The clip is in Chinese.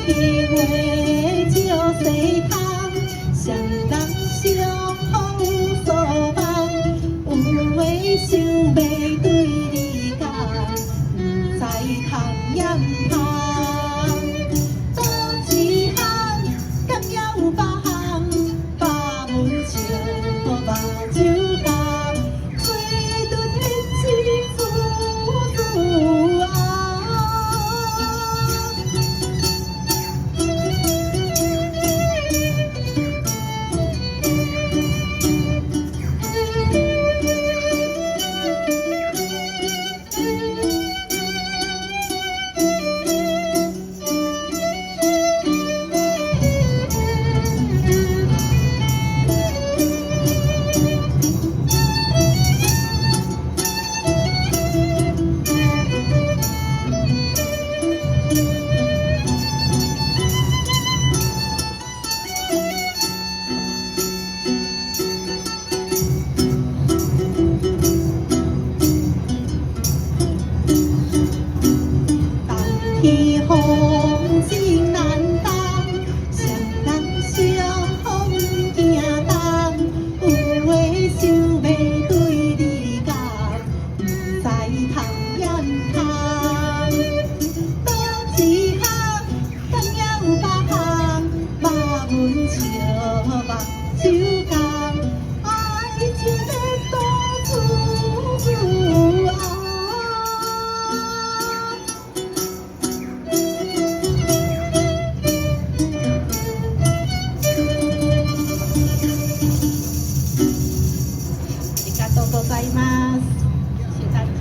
气话照西窗，双人相逢有所望。有话想要对你讲，不知通掩通。多一项，敢也有别项，百文笑，目睭红，嘴唇迄字字字红。天风真难当，双人相逢行动。有话想要对你讲，不知通掩通。多一项，敢也有别项，肉文笑，目睭红。爱情的多字字红。ありがとうございます。